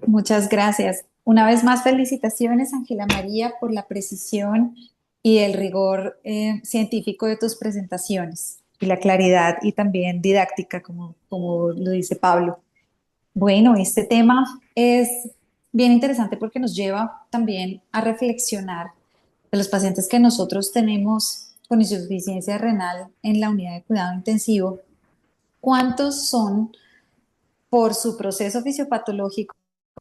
Muchas gracias. Una vez más, felicitaciones, Ángela María, por la precisión y el rigor científico de tus presentaciones y la claridad y también didáctica, como lo dice Pablo. Bueno, este tema es bien interesante porque nos lleva también a reflexionar de los pacientes que nosotros tenemos con insuficiencia renal en la unidad de cuidado intensivo. ¿Cuántos son por su proceso fisiopatológico,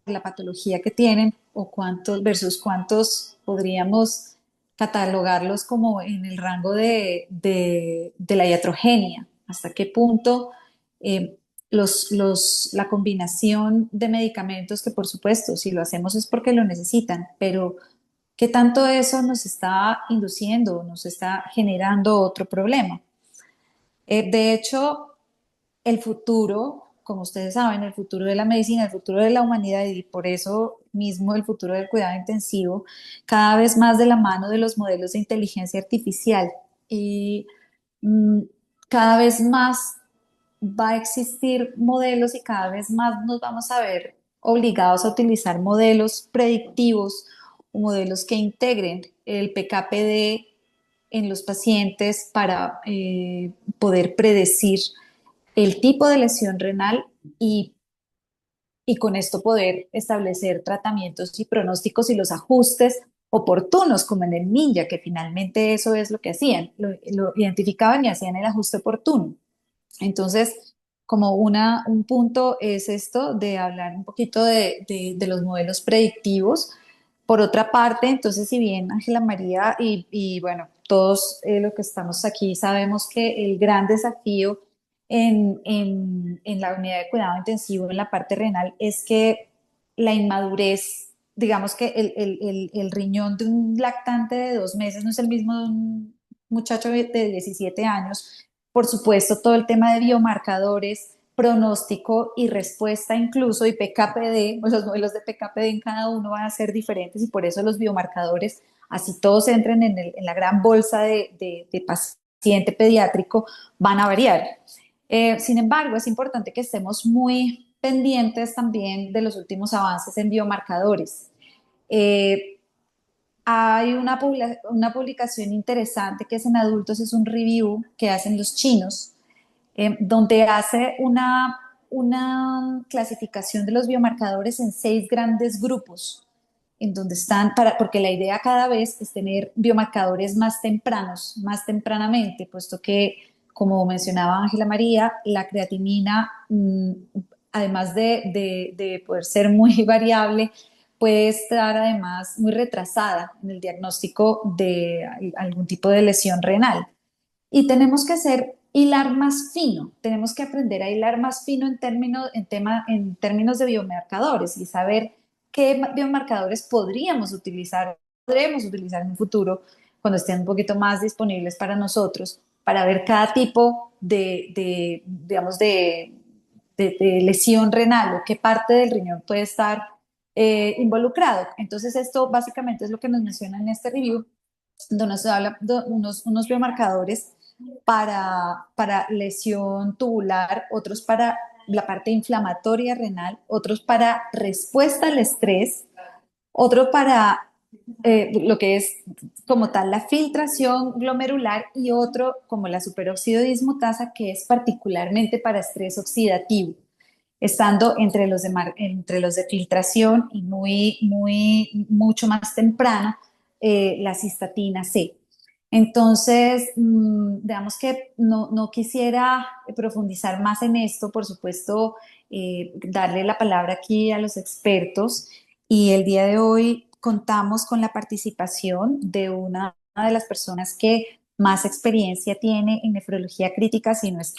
la patología que tienen, o cuántos versus cuántos podríamos catalogarlos como en el rango de la iatrogenia? ¿Hasta qué punto eh, la combinación de medicamentos, que por supuesto, si lo hacemos es porque lo necesitan, pero qué tanto eso nos está induciendo, nos está generando otro problema? De hecho, el futuro, como ustedes saben, el futuro de la medicina, el futuro de la humanidad y por eso mismo el futuro del cuidado intensivo, cada vez más de la mano de los modelos de inteligencia artificial. Y mm, cada vez más va a existir modelos y cada vez más nos vamos a ver obligados a utilizar modelos predictivos o modelos que integren el PKPD en los pacientes para poder predecir el tipo de lesión renal y, y con esto poder establecer tratamientos y pronósticos y los ajustes oportunos, como en el Ninja, que finalmente eso es lo que hacían, lo identificaban y hacían el ajuste oportuno. Entonces, un punto es esto de hablar un poquito de los modelos predictivos. Por otra parte, entonces, si bien Ángela María y bueno, todos los que estamos aquí sabemos que el gran desafío en la unidad de cuidado intensivo en la parte renal es que la inmadurez, digamos que el riñón de un lactante de 2 meses no es el mismo de un muchacho de 17 años. Por supuesto, todo el tema de biomarcadores, pronóstico y respuesta incluso, y PKPD, pues los modelos de PKPD en cada uno van a ser diferentes y por eso los biomarcadores, así todos entren en la gran bolsa de paciente pediátrico, van a variar. Sin embargo, es importante que estemos muy pendientes también de los últimos avances en biomarcadores. Eh, Hay una publicación interesante que es en adultos, es un review que hacen los chinos, donde hace una clasificación de los biomarcadores en 6 grandes grupos, en donde están, porque la idea cada vez es tener biomarcadores más tempranos, más tempranamente, puesto que, como mencionaba Ángela María, la creatinina, además de poder ser muy variable, puede estar además muy retrasada en el diagnóstico de algún tipo de lesión renal. Y tenemos que hilar más fino, tenemos que aprender a hilar más fino en términos de biomarcadores y saber qué biomarcadores podremos utilizar en un futuro cuando estén un poquito más disponibles para nosotros, para ver cada tipo digamos, de lesión renal o qué parte del riñón puede estar involucrado. Entonces, esto básicamente es lo que nos menciona en este review, donde se habla de unos biomarcadores para lesión tubular, otros para la parte inflamatoria renal, otros para respuesta al estrés, otro para lo que es como tal la filtración glomerular y otro como la superóxido dismutasa, que es particularmente para estrés oxidativo, estando entre los de filtración y mucho más temprano, la cistatina C. Entonces, digamos que no quisiera profundizar más en esto, por supuesto, darle la palabra aquí a los expertos y el día de hoy contamos con la participación de una de las personas que más experiencia tiene en nefrología crítica, si no es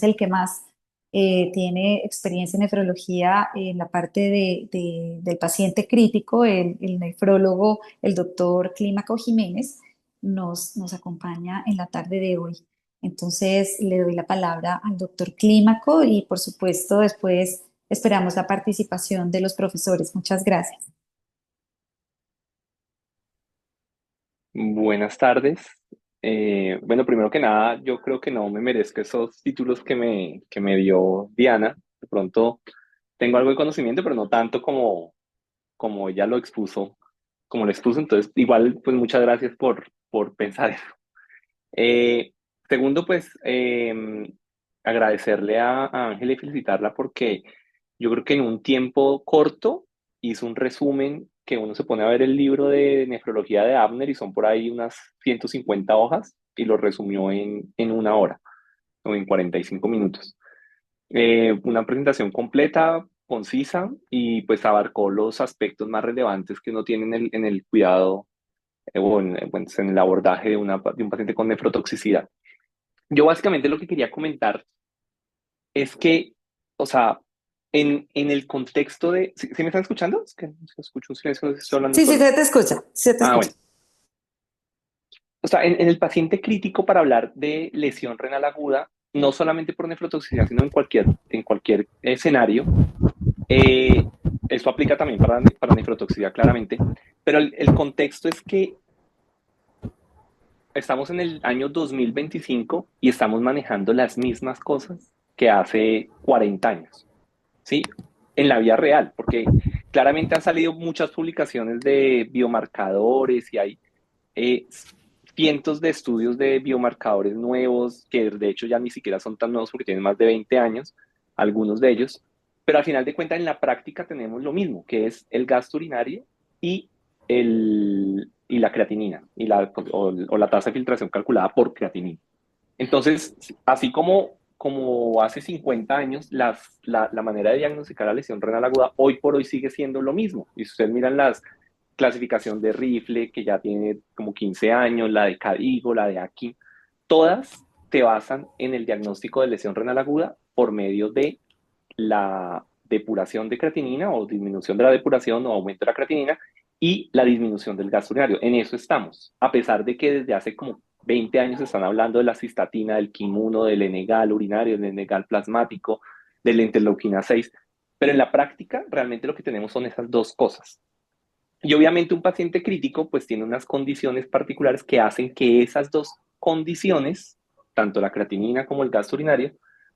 el que más tiene experiencia en nefrología en la parte del paciente crítico, el nefrólogo, el doctor Clímaco Jiménez, nos acompaña en la tarde de hoy. Entonces le doy la palabra al doctor Clímaco y por supuesto después esperamos la participación de los profesores. Muchas gracias. Buenas tardes. Bueno, primero que nada, yo creo que no me merezco esos títulos que me dio Diana. De pronto tengo algo de conocimiento, pero no tanto como ella lo expuso, como lo expuso. Entonces, igual, pues muchas gracias por pensar eso. Eh, Segundo, pues agradecerle a Ángela y felicitarla porque yo creo que en un tiempo corto hizo un resumen que uno se pone a ver el libro de nefrología de Abner y son por ahí unas 150 hojas y lo resumió en una hora o en 45 minutos. Una presentación completa, concisa y pues abarcó los aspectos más relevantes que uno tiene en el cuidado pues, en el abordaje de un paciente con nefrotoxicidad. Yo básicamente lo que quería comentar es que, o sea, en el contexto de... ¿Sí me están escuchando? Es que escucho un silencio, no sé si estoy hablando Sí, sí, solo. se te escucha, se te Ah, escucha. bueno. O sea, en el paciente crítico para hablar de lesión renal aguda, no solamente por nefrotoxicidad, sino en cualquier escenario, eh, eso aplica también para nefrotoxicidad, claramente, pero el contexto es que estamos en el año 2025 y estamos manejando las mismas cosas que hace 40 años. ¿Sí? En la vida real, porque claramente han salido muchas publicaciones de biomarcadores y hay eh, cientos de estudios de biomarcadores nuevos, que de hecho ya ni siquiera son tan nuevos porque tienen más de 20 años, algunos de ellos, pero al final de cuentas en la práctica tenemos lo mismo, que es el gasto urinario y, y la creatinina, o la tasa de filtración calculada por creatinina. Entonces, así como hace 50 años, la manera de diagnosticar la lesión renal aguda hoy por hoy sigue siendo lo mismo. Y si ustedes miran las clasificación de Rifle, que ya tiene como 15 años, la de Cadigo, la de Aki, todas te basan en el diagnóstico de lesión renal aguda por medio de la depuración de creatinina o disminución de la depuración o aumento de la creatinina y la disminución del gasto urinario. En eso estamos, a pesar de que desde hace como 20 años están hablando de la cistatina, del quim del Enegal urinario, del Enegal plasmático, de la interleuquina 6, pero en la práctica realmente lo que tenemos son esas dos cosas. Y obviamente un paciente crítico pues tiene unas condiciones particulares que hacen que esas dos condiciones, tanto la creatinina como el gasto urinario,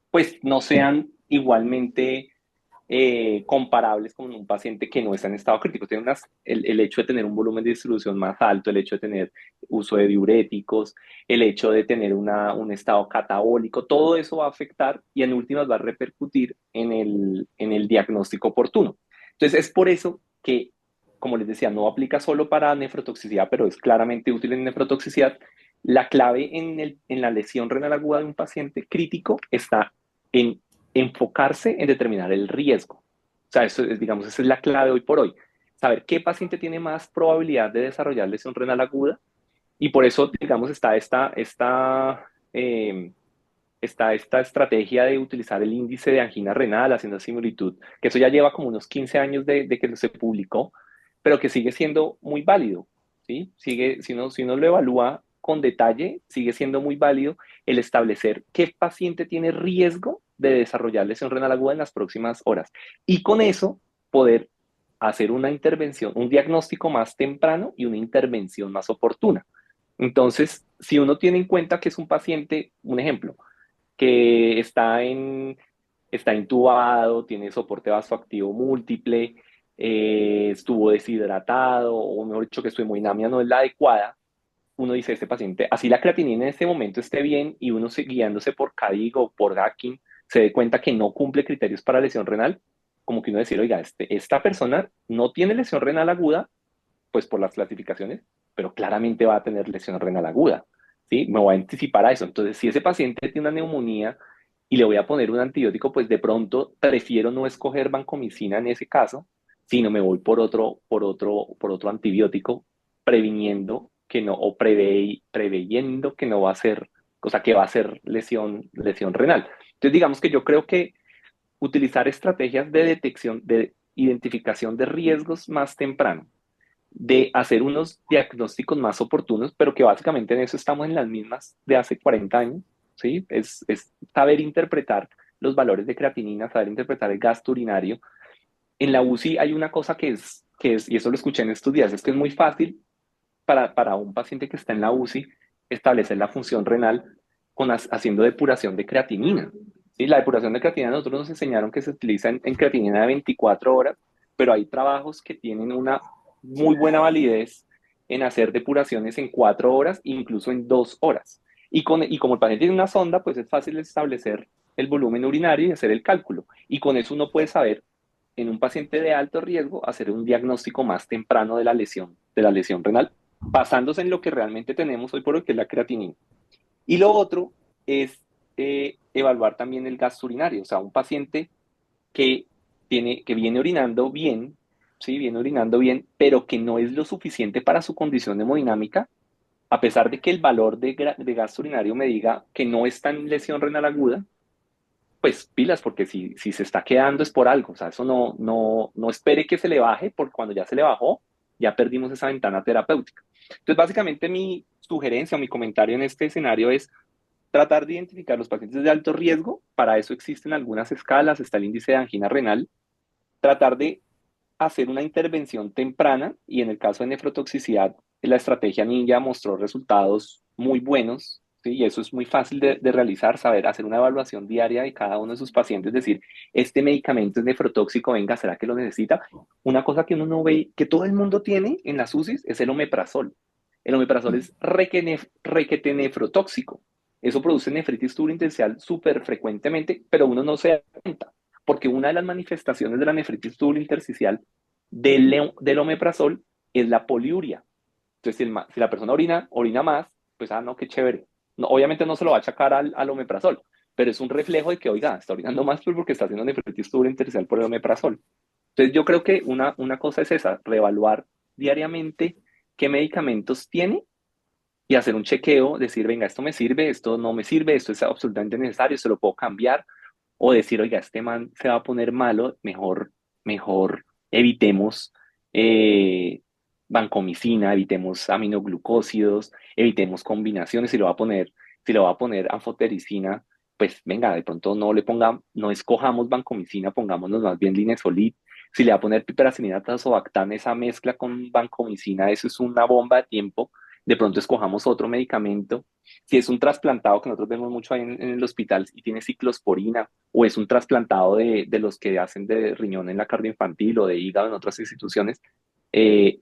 pues no sean igualmente comparables con un paciente que no está en estado crítico. Tiene el hecho de tener un volumen de distribución más alto, el hecho de tener uso de diuréticos, el hecho de tener un estado catabólico, todo eso va a afectar y en últimas va a repercutir en el diagnóstico oportuno. Entonces es por eso que, como les decía, no aplica solo para nefrotoxicidad, pero es claramente útil en nefrotoxicidad. La clave en la lesión renal aguda de un paciente crítico está en enfocarse en determinar el riesgo. O sea, eso es, digamos, esa es la clave hoy por hoy. Saber qué paciente tiene más probabilidad de desarrollar lesión renal aguda y por eso, digamos, está esta estrategia de utilizar el índice de angina renal haciendo similitud, que eso ya lleva como unos 15 años de que se publicó, pero que sigue siendo muy válido, ¿sí? Si uno lo evalúa con detalle, sigue siendo muy válido el establecer qué paciente tiene riesgo de desarrollar lesión renal aguda en las próximas horas. Y con eso poder hacer una intervención, un diagnóstico más temprano y una intervención más oportuna. Entonces, si uno tiene en cuenta que es un paciente, un ejemplo, que está intubado, tiene soporte vasoactivo múltiple, estuvo deshidratado, o mejor dicho, que su hemodinamia no es la adecuada, uno dice, este paciente, así la creatinina en este momento esté bien y uno guiándose por Cadigo o por Gakin, se dé cuenta que no cumple criterios para lesión renal, como que uno decir, oiga, esta persona no tiene lesión renal aguda, pues por las clasificaciones, pero claramente va a tener lesión renal aguda, ¿sí? Me voy a anticipar a eso. Entonces, si ese paciente tiene una neumonía y le voy a poner un antibiótico, pues de pronto prefiero no escoger vancomicina en ese caso, sino me voy por otro antibiótico, previniendo que no, o preveyendo que no va a ser, o sea, que va a ser lesión renal. Entonces, digamos que yo creo que utilizar estrategias de detección, de identificación de riesgos más temprano, de hacer unos diagnósticos más oportunos, pero que básicamente en eso estamos en las mismas de hace 40 años, ¿sí? Es saber interpretar los valores de creatinina, saber interpretar el gasto urinario. En la UCI hay una cosa y eso lo escuché en estos días, es que es muy fácil para un paciente que está en la UCI establecer la función renal haciendo depuración de creatinina, ¿sí? La depuración de creatinina nosotros nos enseñaron que se utiliza en creatinina de 24 horas, pero hay trabajos que tienen una muy buena validez en hacer depuraciones en 4 horas, incluso en 2 horas. Y como el paciente tiene una sonda, pues es fácil establecer el volumen urinario y hacer el cálculo. Y con eso uno puede saber, en un paciente de alto riesgo, hacer un diagnóstico más temprano de la lesión renal, basándose en lo que realmente tenemos hoy por hoy, que es la creatinina. Y lo otro es evaluar también el gasto urinario, o sea, un paciente que viene orinando bien, ¿sí? Viene orinando bien, pero que no es lo suficiente para su condición hemodinámica, a pesar de que el valor de gasto urinario me diga que no está en lesión renal aguda, pues pilas, porque si se está quedando es por algo, o sea, eso no espere que se le baje, porque cuando ya se le bajó, ya perdimos esa ventana terapéutica. Entonces, básicamente mi sugerencia o mi comentario en este escenario es tratar de identificar los pacientes de alto riesgo, para eso existen algunas escalas, está el índice de angina renal, tratar de hacer una intervención temprana y en el caso de nefrotoxicidad, la estrategia Ninja mostró resultados muy buenos, ¿sí? Y eso es muy fácil de realizar, saber hacer una evaluación diaria de cada uno de sus pacientes, decir, este medicamento es nefrotóxico, venga, ¿será que lo necesita? Una cosa que uno no ve, que todo el mundo tiene en las UCIs, es el omeprazol. El omeprazol es requete nefrotóxico. Eso produce nefritis tubulointersticial súper frecuentemente, pero uno no se da cuenta, porque una de las manifestaciones de la nefritis tubulointersticial del omeprazol es la poliuria. Entonces, si la persona orina más, pues, no, qué chévere. No, obviamente no se lo va a achacar al omeprazol, pero es un reflejo de que, oiga, está orinando más pues, porque está haciendo nefritis tubulointersticial por el omeprazol. Entonces, yo creo que una cosa es esa, reevaluar diariamente qué medicamentos tiene y hacer un chequeo, decir, venga, esto me sirve, esto no me sirve, esto es absolutamente necesario, se lo puedo cambiar, o decir, oiga, este man se va a poner malo, mejor evitemos vancomicina, evitemos aminoglucósidos, evitemos combinaciones, si lo va a poner anfotericina, pues venga, de pronto no escojamos vancomicina, pongámonos más bien linezolid. Si le va a poner piperacilina tazobactam, esa mezcla con vancomicina, eso es una bomba de tiempo. De pronto escojamos otro medicamento. Si es un trasplantado que nosotros vemos mucho ahí en el hospital y tiene ciclosporina, o es un trasplantado de los que hacen de riñón en la cardioinfantil o de hígado en otras instituciones, eh,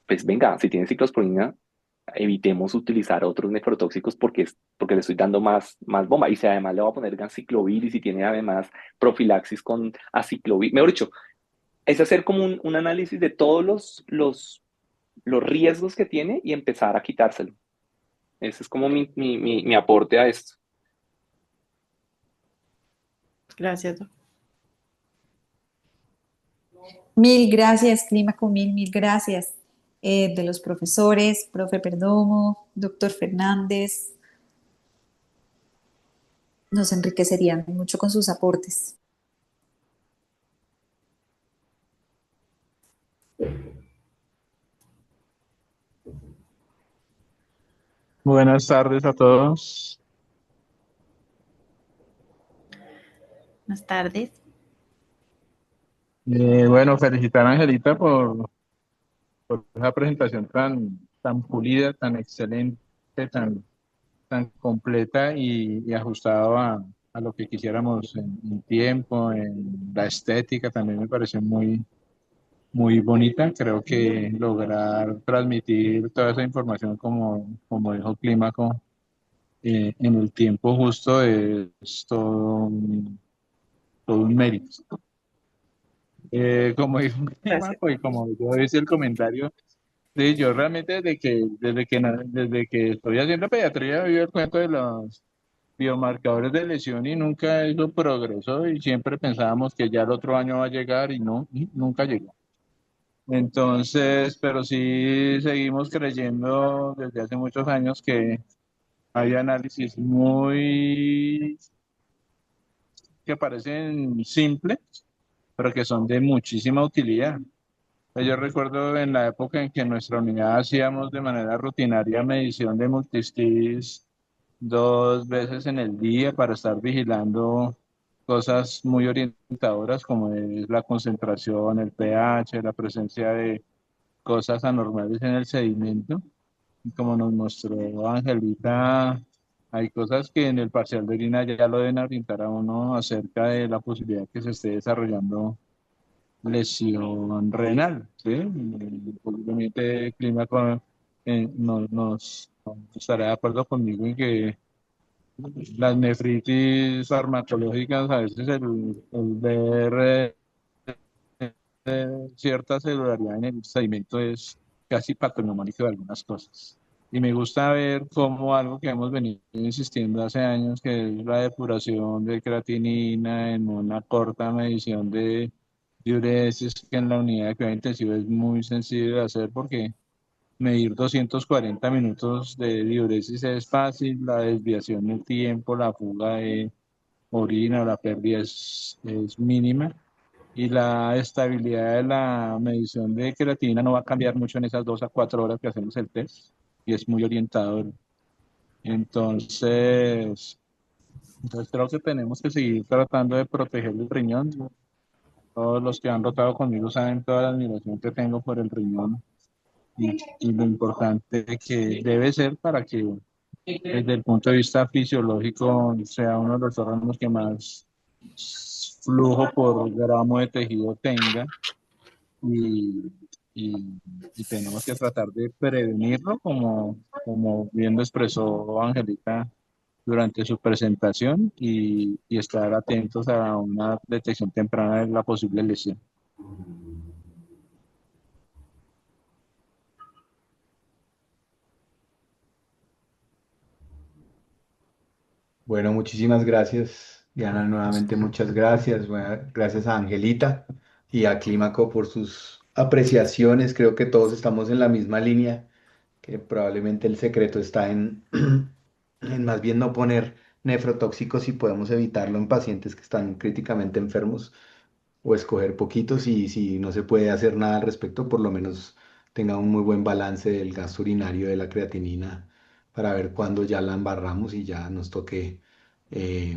pues venga, si tiene ciclosporina, evitemos utilizar otros nefrotóxicos porque le estoy dando más bomba. Y si además le voy a poner ganciclovir y si tiene además profilaxis con aciclovir, mejor dicho, es hacer como un análisis de todos los riesgos que tiene y empezar a quitárselo. Ese es como mi aporte a esto. Gracias. Mil gracias, Clímaco, mil gracias. De los profesores, profe Perdomo, doctor Fernández, nos enriquecerían mucho con sus aportes. Buenas tardes a todos. Buenas tardes. Bueno, felicitar a Angelita por esa presentación tan pulida, tan excelente, tan completa y ajustado a lo que quisiéramos en tiempo, en la estética, también me pareció muy bonita. Creo que lograr transmitir toda esa información como dijo Clímaco, en el tiempo justo es todo un mérito. Como dijo Gracias. Clímaco y como yo hice el comentario, sí, yo realmente desde que estoy haciendo pediatría vivo el cuento de los biomarcadores de lesión y nunca eso progresó y siempre pensábamos que ya el otro año va a llegar y no, y nunca llegó. Entonces, pero sí seguimos creyendo desde hace muchos años que hay análisis que parecen simples, pero que son de muchísima utilidad. Yo recuerdo en la época en que en nuestra unidad hacíamos de manera rutinaria medición de multistis 2 veces en el día para estar vigilando cosas muy orientadoras como es la concentración, el pH, la presencia de cosas anormales en el sedimento. Y como nos mostró Angelita Hay cosas que en el parcial de orina ya lo deben orientar a uno acerca de la posibilidad que se esté desarrollando lesión renal, ¿sí? Posiblemente el clima nos estará de acuerdo conmigo en que las nefritis farmacológicas, a veces el ver cierta celularidad en el sedimento es casi patognomónico de algunas cosas. Y me gusta ver cómo algo que hemos venido insistiendo hace años, que es la depuración de creatinina en una corta medición de diuresis, que en la unidad de cuidado intensivo es muy sencillo de hacer porque medir 240 minutos de diuresis es fácil, la desviación del tiempo, la fuga de orina o la pérdida es mínima y la estabilidad de la medición de creatinina no va a cambiar mucho en esas 2 a 4 horas que hacemos el test y es muy orientador. Entonces, entonces creo que tenemos que seguir tratando de proteger el riñón. Todos los que han rotado conmigo saben toda la admiración que tengo por el riñón y lo importante que debe ser para que desde el punto de vista fisiológico sea uno de los órganos que más flujo por gramo de tejido tenga y, y- y tenemos que tratar de prevenirlo como bien lo expresó Angélica durante su presentación y estar atentos a una detección temprana de la posible lesión. Bueno, muchísimas gracias, Diana, nuevamente muchas gracias. Bueno, gracias a Angelita y a Clímaco por sus apreciaciones. Creo que todos estamos en la misma línea, que probablemente el secreto está en más bien no poner nefrotóxicos si podemos evitarlo en pacientes que están críticamente enfermos o escoger poquitos y si no se puede hacer nada al respecto, por lo menos tenga un muy buen balance del gasto urinario de la creatinina para ver cuándo ya la embarramos y ya nos toque eh,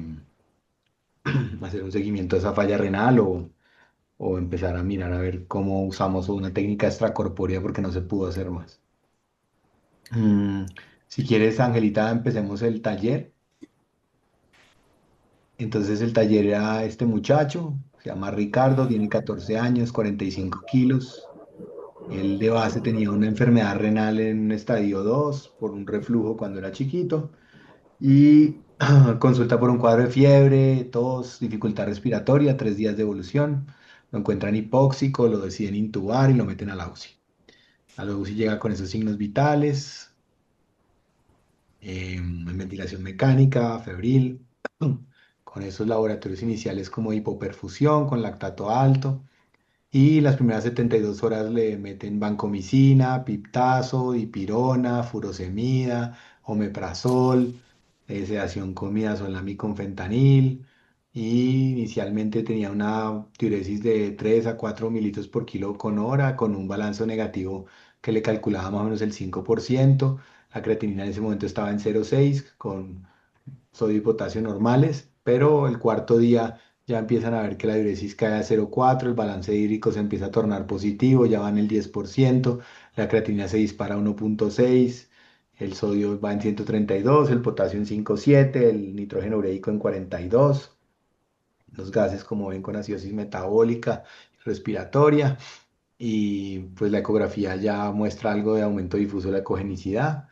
hacer un seguimiento de esa falla renal o empezar a mirar a ver cómo usamos una técnica extracorpórea porque no se pudo hacer más. Mm, si quieres, Angelita, empecemos el taller. Entonces el taller era este muchacho, se llama Ricardo, tiene 14 años, 45 kilos. Él de base tenía una enfermedad renal en estadio 2 por un reflujo cuando era chiquito y consulta por un cuadro de fiebre, tos, dificultad respiratoria, 3 días de evolución. Lo encuentran hipóxico, lo deciden intubar y lo meten a la UCI. A la UCI llega con esos signos vitales, en ventilación mecánica, febril, con esos laboratorios iniciales como hipoperfusión, con lactato alto. Y las primeras 72 horas le meten vancomicina, piptazo, dipirona, furosemida, omeprazol, sedación con midazolam y con fentanil. Y inicialmente tenía una diuresis de 3 a 4 mililitros por kilo con hora, con un balance negativo que le calculaba más o menos el 5%. La creatinina en ese momento estaba en 0,6 con sodio y potasio normales, pero el cuarto día ya empiezan a ver que la diuresis cae a 0,4, el balance hídrico se empieza a tornar positivo, ya va en el 10%, la creatinina se dispara a 1,6, el sodio va en 132, el potasio en 5,7, el nitrógeno ureico en 42, los gases como ven con acidosis metabólica, respiratoria, y pues la ecografía ya muestra algo de aumento difuso de la ecogenicidad.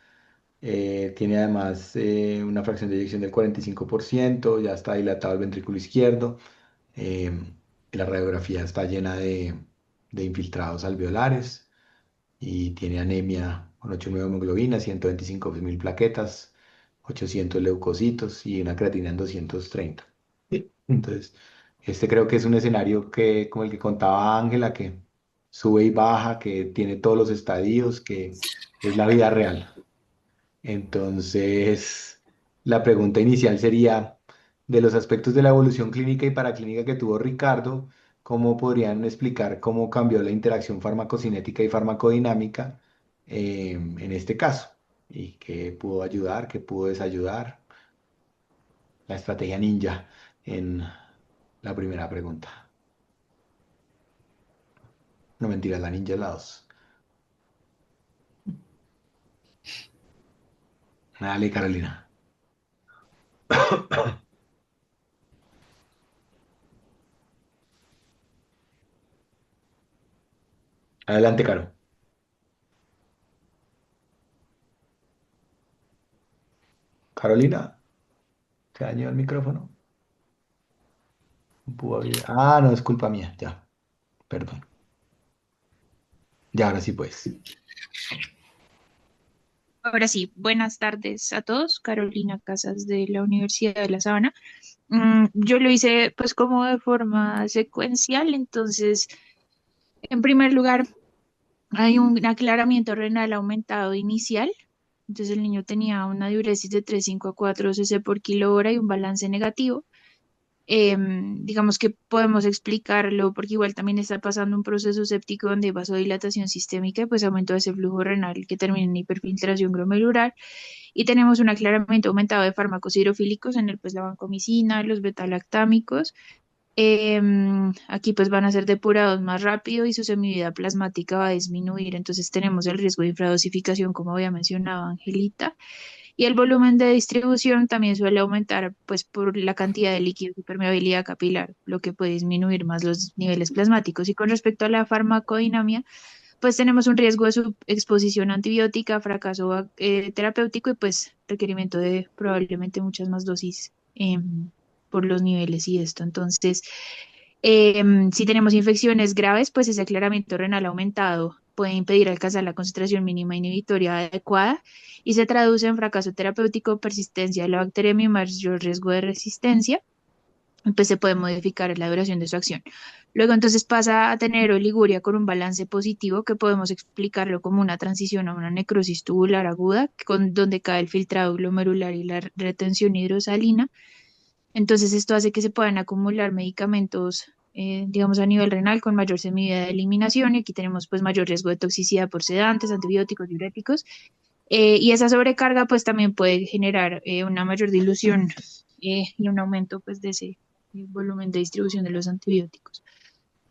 Tiene además una fracción de eyección del 45%, ya está dilatado el ventrículo izquierdo. eh, la radiografía está llena de infiltrados alveolares y tiene anemia con 8,9 hemoglobina, 125.000 plaquetas, 800 leucocitos y una creatina en 230. Sí. Entonces, este creo que es un escenario que, como el que contaba Ángela, que sube y baja, que tiene todos los estadios, que es la vida real. Entonces, la pregunta inicial sería, de los aspectos de la evolución clínica y paraclínica que tuvo Ricardo, ¿cómo podrían explicar cómo cambió la interacción farmacocinética y farmacodinámica en este caso? ¿Y qué pudo ayudar, qué pudo desayudar? La estrategia ninja en la primera pregunta. No mentira, la ninja es la dos. Dale, Carolina. Adelante, Caro. Carolina, ¿se dañó el micrófono? No pudo abrir. Ah, no, es culpa mía. Ya, perdón. Ya, ahora sí, pues. Ahora sí, buenas tardes a todos. Carolina Casas de la Universidad de La Sabana. Yo lo hice pues como de forma secuencial, entonces en primer lugar hay un aclaramiento renal aumentado inicial. Entonces el niño tenía una diuresis de 3,5 a 4 cc por kilo hora y un balance negativo. Digamos que podemos explicarlo porque igual también está pasando un proceso séptico donde hay vasodilatación sistémica y pues aumentó ese flujo renal que termina en hiperfiltración glomerular y tenemos un aclaramiento aumentado de fármacos hidrofílicos en el pues la vancomicina, los betalactámicos. Aquí pues van a ser depurados más rápido y su semivida plasmática va a disminuir, entonces tenemos el riesgo de infradosificación como había mencionado Angelita. Y el volumen de distribución también suele aumentar pues por la cantidad de líquidos y permeabilidad capilar, lo que puede disminuir más los niveles plasmáticos. Y con respecto a la farmacodinamia, pues tenemos un riesgo de subexposición antibiótica, fracaso terapéutico y pues requerimiento de probablemente muchas más dosis por los niveles y esto. Entonces, si tenemos infecciones graves, pues ese aclaramiento renal aumentado puede impedir alcanzar la concentración mínima inhibitoria adecuada y se traduce en fracaso terapéutico, persistencia de la bacteriemia y mayor riesgo de resistencia, pues se puede modificar la duración de su acción. Luego entonces pasa a tener oliguria con un balance positivo que podemos explicarlo como una transición a una necrosis tubular aguda, donde cae el filtrado glomerular y la retención hidrosalina. Entonces esto hace que se puedan acumular medicamentos, digamos, a nivel renal con mayor semilla de eliminación y aquí tenemos pues mayor riesgo de toxicidad por sedantes, antibióticos, diuréticos. Y esa sobrecarga pues también puede generar una mayor dilución y un aumento pues de ese volumen de distribución de los antibióticos.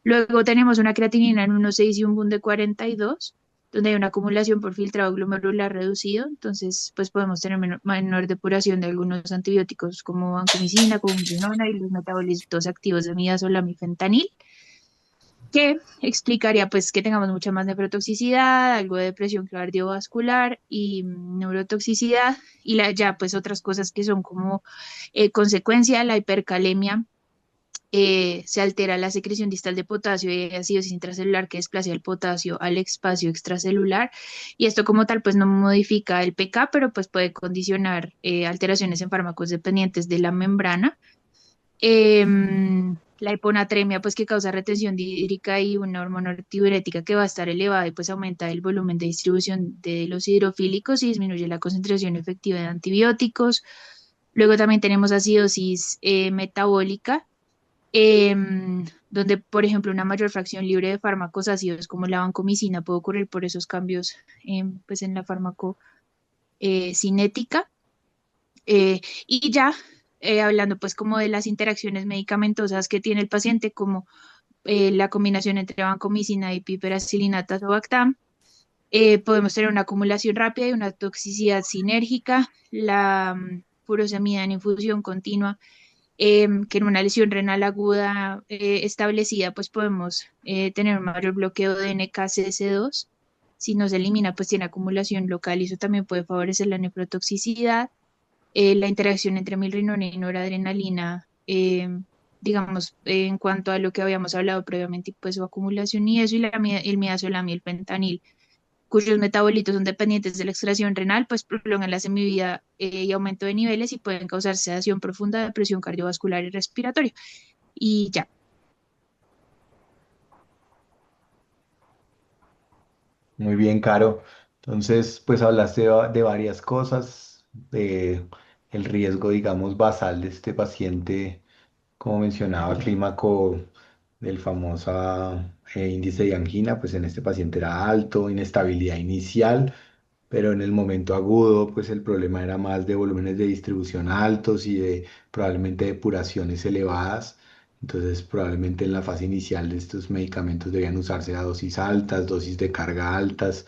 Luego tenemos una creatinina en 1,6 y un BUN de 42, donde hay una acumulación por filtrado glomerular reducido. Entonces, pues podemos tener menor depuración de algunos antibióticos como vancomicina, como ubiquinona y los metabolitos activos de midazolam y fentanil, que explicaría pues que tengamos mucha más nefrotoxicidad, algo de presión cardiovascular y neurotoxicidad y ya pues otras cosas que son como consecuencia la hipercalemia. Se altera la secreción distal de potasio y ácido intracelular que desplaza el potasio al espacio extracelular y esto como tal pues no modifica el pK pero pues puede condicionar alteraciones en fármacos dependientes de la membrana. La hiponatremia pues que causa retención hídrica y una hormona diurética que va a estar elevada y pues aumenta el volumen de distribución de los hidrofílicos y disminuye la concentración efectiva de antibióticos. Luego también tenemos acidosis metabólica, donde, por ejemplo, una mayor fracción libre de fármacos ácidos como la vancomicina puede ocurrir por esos cambios pues en la farmacocinética. Y ya hablando pues como de las interacciones medicamentosas que tiene el paciente, como la combinación entre vancomicina y piperacilinatas o Bactam, podemos tener una acumulación rápida y una toxicidad sinérgica, la furosemida en infusión continua, que en una lesión renal aguda establecida, pues podemos tener un mayor bloqueo de NKCS2. Si no se elimina, pues tiene acumulación local y eso también puede favorecer la nefrotoxicidad. La interacción entre milrinona y noradrenalina, digamos, en cuanto a lo que habíamos hablado previamente, pues su acumulación y eso, y el midazolam y el fentanil cuyos metabolitos son dependientes de la extracción renal, pues prolongan la semivida y aumento de niveles y pueden causar sedación profunda, depresión cardiovascular y respiratoria. Y ya. Muy bien, Caro. Entonces, pues hablaste de varias cosas, de el riesgo, digamos, basal de este paciente, como mencionaba, clímaco del famoso índice de angina, pues en este paciente era alto, inestabilidad inicial, pero en el momento agudo, pues el problema era más de volúmenes de distribución altos y de probablemente depuraciones elevadas. Entonces, probablemente en la fase inicial de estos medicamentos debían usarse a dosis altas, dosis de carga altas,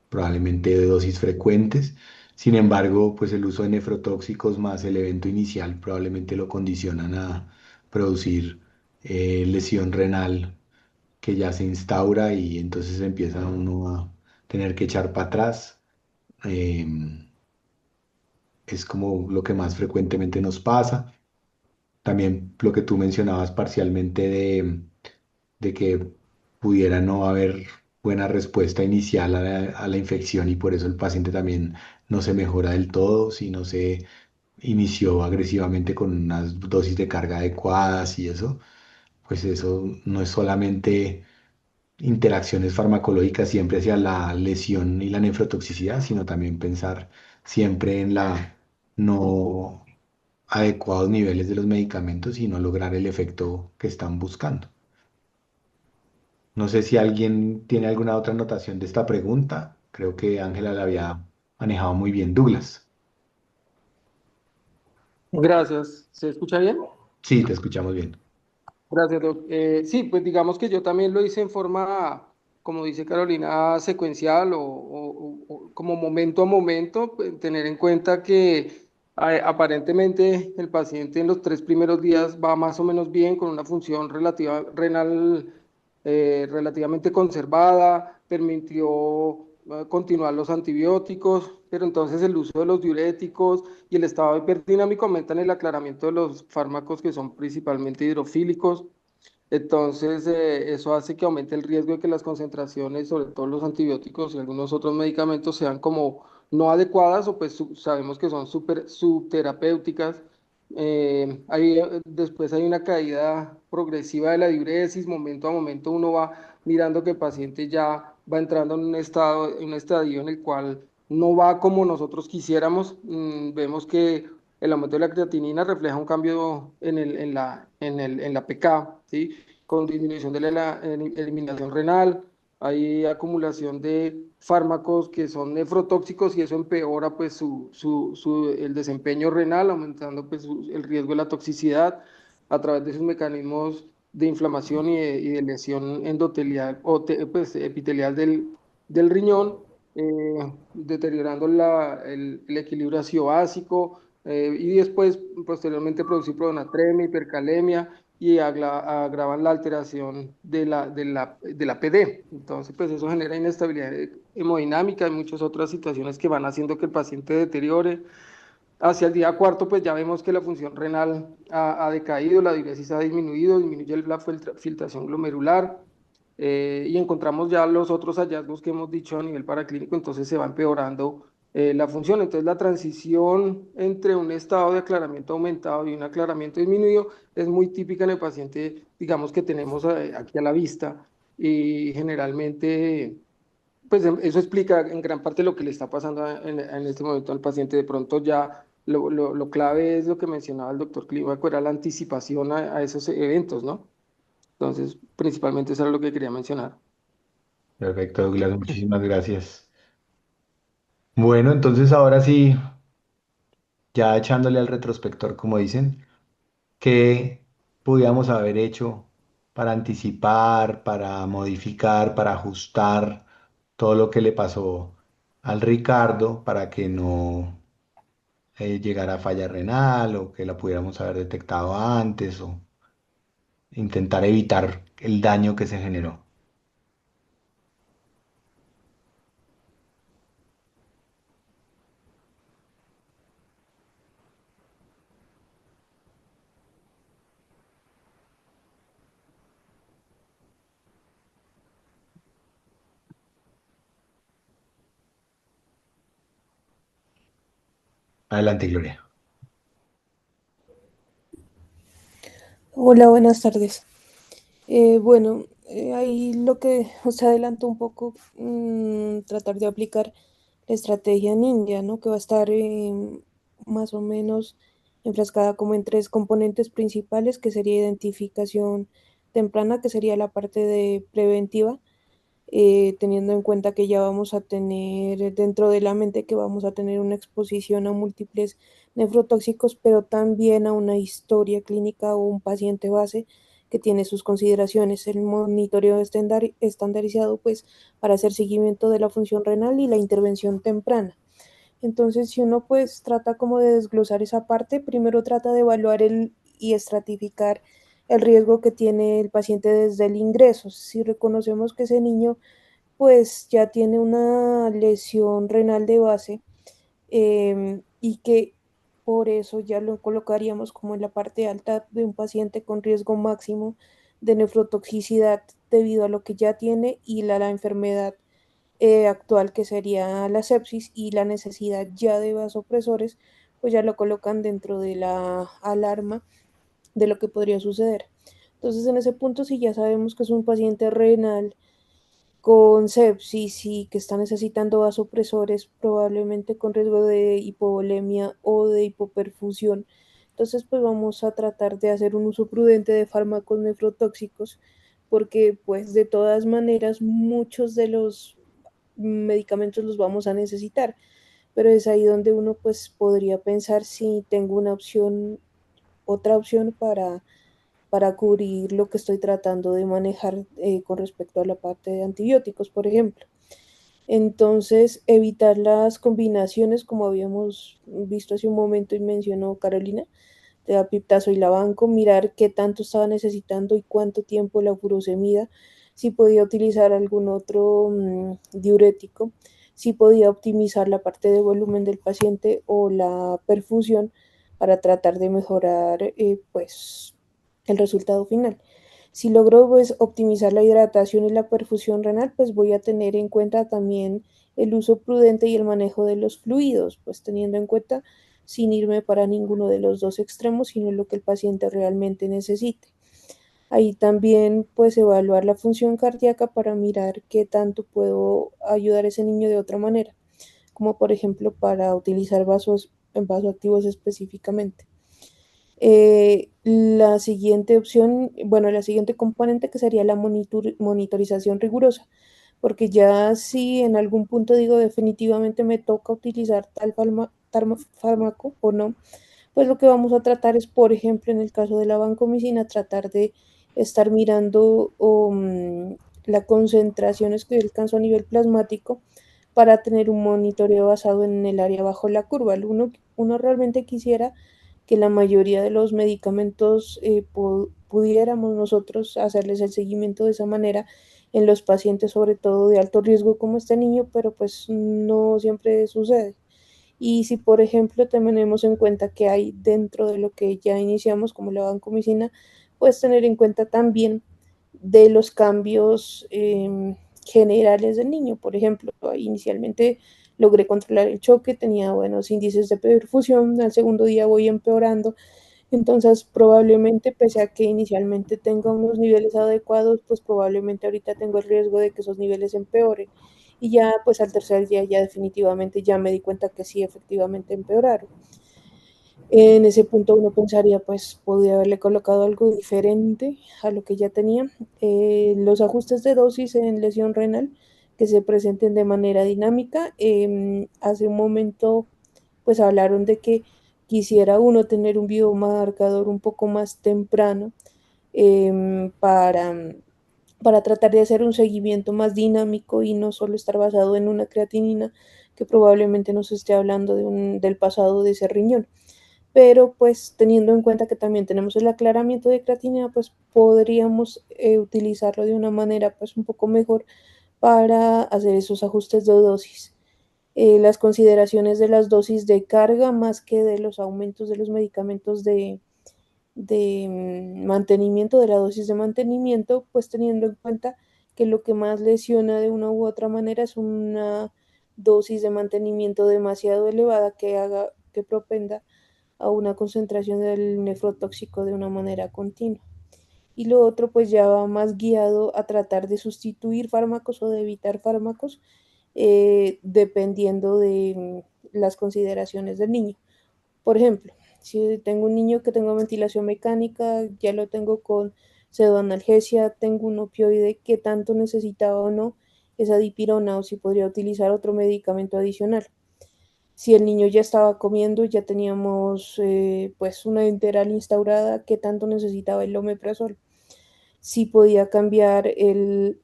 probablemente de dosis frecuentes. Sin embargo, pues el uso de nefrotóxicos más el evento inicial probablemente lo condicionan a producir lesión renal que ya se instaura y entonces empieza uno a tener que echar para atrás. Em, es como lo que más frecuentemente nos pasa. También lo que tú mencionabas parcialmente de que pudiera no haber buena respuesta inicial a la infección y por eso el paciente también no se mejora del todo, si no se inició agresivamente con unas dosis de carga adecuadas y eso, pues eso no es solamente interacciones farmacológicas siempre hacia la lesión y la nefrotoxicidad, sino también pensar siempre en la no adecuados niveles de los medicamentos y no lograr el efecto que están buscando. No sé si alguien tiene alguna otra anotación de esta pregunta. Creo que Ángela la había manejado muy bien. Douglas. Gracias. ¿Se escucha bien? Sí, te escuchamos bien. Gracias, Doc. Sí, pues digamos que yo también lo hice en forma, como dice Carolina, secuencial o como momento a momento, pues, tener en cuenta que aparentemente el paciente en los 3 primeros días va más o menos bien con una función renal relativamente conservada, permitió continuar los antibióticos, pero entonces el uso de los diuréticos y el estado hiperdinámico aumentan el aclaramiento de los fármacos que son principalmente hidrofílicos. Entonces, eso hace que aumente el riesgo de que las concentraciones, sobre todo los antibióticos y algunos otros medicamentos, sean como no adecuadas o pues sabemos que son super subterapéuticas. Después hay una caída progresiva de la diuresis, momento a momento uno va mirando que el paciente ya va entrando en en un estadio en el cual no va como nosotros quisiéramos. Vemos que el aumento de la creatinina refleja un cambio en la PK, ¿sí? Con disminución de la eliminación renal, hay acumulación de fármacos que son nefrotóxicos y eso empeora pues el desempeño renal, aumentando pues el riesgo de la toxicidad a través de sus mecanismos de inflamación y de lesión endotelial pues, epitelial del riñón, deteriorando el equilibrio ácido básico y después posteriormente producir prodonatremia, hipercalemia y agravan la alteración de la PD. Entonces, pues eso genera inestabilidad hemodinámica y muchas otras situaciones que van haciendo que el paciente deteriore. Hacia el día cuarto, pues ya vemos que la función renal ha decaído, la diuresis ha disminuido, disminuye la filtración glomerular y encontramos ya los otros hallazgos que hemos dicho a nivel paraclínico, entonces se va empeorando la función. Entonces la transición entre un estado de aclaramiento aumentado y un aclaramiento disminuido es muy típica en el paciente, digamos, que tenemos aquí a la vista y generalmente pues eso explica en gran parte lo que le está pasando en este momento al paciente. De pronto ya lo clave es lo que mencionaba el doctor Clímaco, era la anticipación a esos eventos, ¿no? Entonces, principalmente eso era lo que quería mencionar. Perfecto, Douglas. Muchísimas gracias. Bueno, entonces ahora sí, ya echándole al retrospector, como dicen, ¿qué pudiéramos haber hecho para anticipar, para modificar, para ajustar todo lo que le pasó al Ricardo para que no llegara a falla renal o que la pudiéramos haber detectado antes o intentar evitar el daño que se generó? Adelante, Gloria. Hola, buenas tardes. Bueno, ahí lo que se adelantó un poco, tratar de aplicar la estrategia ninja, ¿no? Que va a estar más o menos enfrascada como en tres componentes principales, que sería identificación temprana, que sería la parte de preventiva, teniendo en cuenta que ya vamos a tener dentro de la mente que vamos a tener una exposición a múltiples nefrotóxicos, pero también a una historia clínica o un paciente base que tiene sus consideraciones, el monitoreo estandarizado pues para hacer seguimiento de la función renal y la intervención temprana. Entonces, si uno pues trata como de desglosar esa parte, primero trata de evaluar y estratificar el riesgo que tiene el paciente desde el ingreso. Si reconocemos que ese niño pues ya tiene una lesión renal de base, y que por eso ya lo colocaríamos como en la parte alta de un paciente con riesgo máximo de nefrotoxicidad debido a lo que ya tiene y la enfermedad actual, que sería la sepsis, y la necesidad ya de vasopresores, pues ya lo colocan dentro de la alarma de lo que podría suceder. Entonces, en ese punto, si ya sabemos que es un paciente renal con sepsis y que está necesitando vasopresores, probablemente con riesgo de hipovolemia o de hipoperfusión, entonces pues vamos a tratar de hacer un uso prudente de fármacos nefrotóxicos, porque pues de todas maneras muchos de los medicamentos los vamos a necesitar, pero es ahí donde uno pues podría pensar si tengo una opción, otra opción para cubrir lo que estoy tratando de manejar con respecto a la parte de antibióticos, por ejemplo. Entonces, evitar las combinaciones, como habíamos visto hace un momento y mencionó Carolina, de la piptazo y la banco, mirar qué tanto estaba necesitando y cuánto tiempo la furosemida, si podía utilizar algún otro diurético, si podía optimizar la parte de volumen del paciente o la perfusión para tratar de mejorar pues el resultado final. Si logro pues optimizar la hidratación y la perfusión renal, pues voy a tener en cuenta también el uso prudente y el manejo de los fluidos, pues teniendo en cuenta sin irme para ninguno de los dos extremos, sino lo que el paciente realmente necesite. Ahí también pues evaluar la función cardíaca para mirar qué tanto puedo ayudar a ese niño de otra manera, como por ejemplo para utilizar vasoactivos específicamente. La siguiente opción, bueno, la siguiente componente que sería la monitorización rigurosa, porque ya si en algún punto digo definitivamente me toca utilizar tal fármaco o no, pues lo que vamos a tratar es, por ejemplo, en el caso de la vancomicina, tratar de estar mirando la concentraciones que alcanzo a nivel plasmático para tener un monitoreo basado en el área bajo la curva. Uno realmente quisiera que la mayoría de los medicamentos pudiéramos nosotros hacerles el seguimiento de esa manera en los pacientes, sobre todo de alto riesgo como este niño, pero pues no siempre sucede. Y si, por ejemplo, tenemos en cuenta que hay dentro de lo que ya iniciamos, como la vancomicina, pues tener en cuenta también de los cambios generales del niño. Por ejemplo, inicialmente logré controlar el choque, tenía buenos índices de perfusión, al segundo día voy empeorando, entonces probablemente, pese a que inicialmente tenga unos niveles adecuados, pues probablemente ahorita tengo el riesgo de que esos niveles empeoren. Y ya pues al tercer día ya definitivamente ya me di cuenta que sí, efectivamente empeoraron. En ese punto uno pensaría, pues podría haberle colocado algo diferente a lo que ya tenía. Los ajustes de dosis en lesión renal que se presenten de manera dinámica. Hace un momento, pues hablaron de que quisiera uno tener un biomarcador un poco más temprano para tratar de hacer un seguimiento más dinámico y no solo estar basado en una creatinina que probablemente nos esté hablando del pasado de ese riñón. Pero pues teniendo en cuenta que también tenemos el aclaramiento de creatinina, pues podríamos utilizarlo de una manera pues un poco mejor para hacer esos ajustes de dosis. Las consideraciones de las dosis de carga más que de los aumentos de los medicamentos de mantenimiento, de la dosis de mantenimiento, pues teniendo en cuenta que lo que más lesiona de una u otra manera es una dosis de mantenimiento demasiado elevada que propenda a una concentración del nefrotóxico de una manera continua. Y lo otro pues ya va más guiado a tratar de sustituir fármacos o de evitar fármacos dependiendo de las consideraciones del niño. Por ejemplo, si tengo un niño que tenga ventilación mecánica, ya lo tengo con pseudoanalgesia, tengo un opioide, que tanto necesitaba o no esa dipirona, o si podría utilizar otro medicamento adicional. Si el niño ya estaba comiendo, ya teníamos pues una enteral instaurada, que tanto necesitaba el omeprazol. Si podía cambiar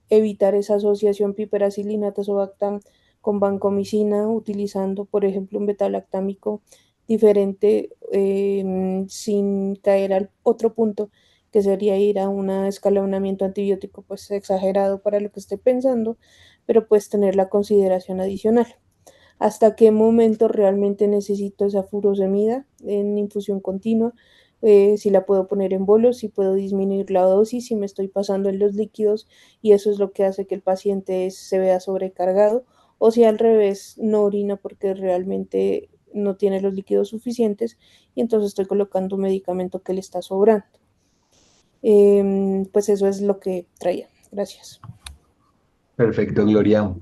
evitar esa asociación piperacilina tazobactam con vancomicina, utilizando, por ejemplo, un beta-lactámico diferente, sin caer al otro punto, que sería ir a un escalonamiento antibiótico pues exagerado para lo que esté pensando, pero pues tener la consideración adicional. ¿Hasta qué momento realmente necesito esa furosemida en infusión continua? Si la puedo poner en bolos, si puedo disminuir la dosis, si me estoy pasando en los líquidos y eso es lo que hace que el paciente se vea sobrecargado, o si al revés no orina porque realmente no tiene los líquidos suficientes y entonces estoy colocando un medicamento que le está sobrando. Pues eso es lo que traía. Gracias. Perfecto, Gloria.